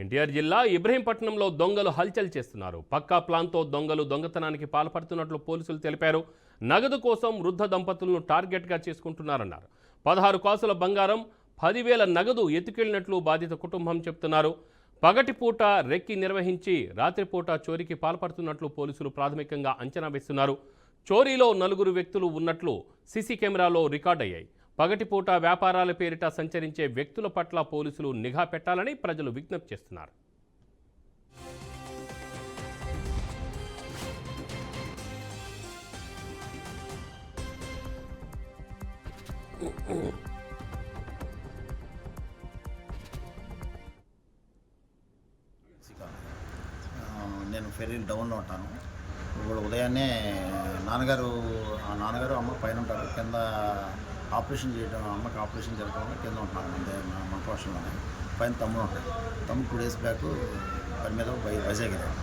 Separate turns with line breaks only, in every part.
ఎన్టీఆర్ జిల్లా ఇబ్రహీంపట్నంలో దొంగలు హల్చల్ చేస్తున్నారు. పక్కా ప్లాన్తో దొంగలు దొంగతనానికి పాల్పడుతున్నట్లు పోలీసులు తెలిపారు. నగదు కోసం వృద్ధ దంపతులను టార్గెట్గా చేసుకుంటున్నారన్నారు. 16 కాసుల బంగారం, 10,000 నగదు ఎత్తుకెళ్లినట్లు బాధిత కుటుంబం చెప్తున్నారు. పగటిపూట రెక్కి నిర్వహించి రాత్రిపూట చోరీకి పాల్పడుతున్నట్లు పోలీసులు ప్రాథమికంగా అంచనా వేస్తున్నారు. చోరీలో 4 వ్యక్తులు ఉన్నట్లు సీసీ కెమెరాలో రికార్డయ్యాయి. పగటిపూట వ్యాపారాల పేరిట సంచరించే వ్యక్తుల పట్ల పోలీసులు నిఘా పెట్టాలని ప్రజలు విజ్ఞప్తి చేస్తున్నారు.
నేను ఫెర్రీ డౌన్లో ఉంటాను. ఇప్పుడు ఉదయాన్నే నాన్నగారు అమ్మ పైన ఉంటారు. కింద ఆపరేషన్ చేయడం, అమ్మకి ఆపరేషన్ జరగడం వల్ల కింద ఉంటున్నాను. మన పోషణలోనే పైన తమ్ముడు ఉంటాడు. తమ్ముడు 2 days బ్యాక్ పని మీద వైజాగ్ వెళ్ళాడు.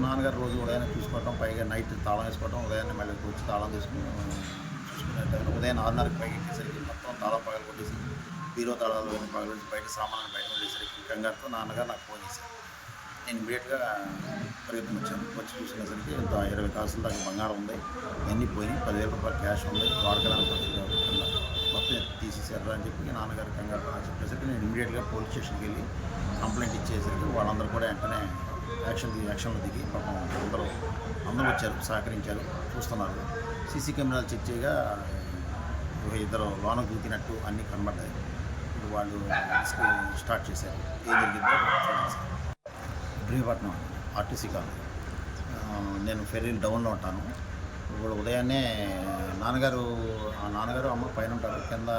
నాన్నగారు రోజు ఉదయాన్నే చూసుకోవటం, పైగా నైట్ తాళం వేసుకోవడం, ఉదయాన్నే మళ్ళీ వచ్చి తాళం తీసుకుని చూసుకునే టైంలో ఉదయం 6:30కి పైకి ఎక్కేసరికి మొత్తం తాళం పగలు కొట్టేసి బీరో తాళాలు పగలు బయట సామాన్లు బయట వెళ్ళేసరికి కంగారుతో నాన్నగారు నాకు ఫోన్ చేశారు. నేను ఇమీడియట్గా పరిగెత్తుని వచ్చాను. వచ్చి చూసుకునేసరికి ఇంత 20 కాసుల దాకా బంగారం ఉంది, అన్నీ పోయినాయి. 10,000 రూపాయలు క్యాష్ ఉంది, వాడకడానికి వచ్చింది మొత్తం తీసేసారు అని చెప్పి నాన్నగారు కంగారు నాకు చెప్పేసరికి నేను ఇమీడియట్గా పోలీస్ స్టేషన్కి వెళ్ళి కంప్లైంట్ ఇచ్చేసరికి వాళ్ళందరూ కూడా వెంటనే యాక్షన్లో దిగి పాపం అందరూ వచ్చారు, సహకరించారు, చూస్తున్నారు. సీసీ కెమెరాలు చెక్ చేయగా 2 లోన దూకినట్టు అన్నీ కనబడ్డాయి. ఇప్పుడు వాళ్ళు స్టార్ట్ చేశారు. ఏం జరిగిందో చూడండి సార్. Ibrahimpatnam RTC colony. నేను ఫెర్రీ డౌన్లో ఉంటాను. ఇప్పుడు ఉదయాన్నే నాన్నగారు అమ్మ పైన ఉంటారు. కింద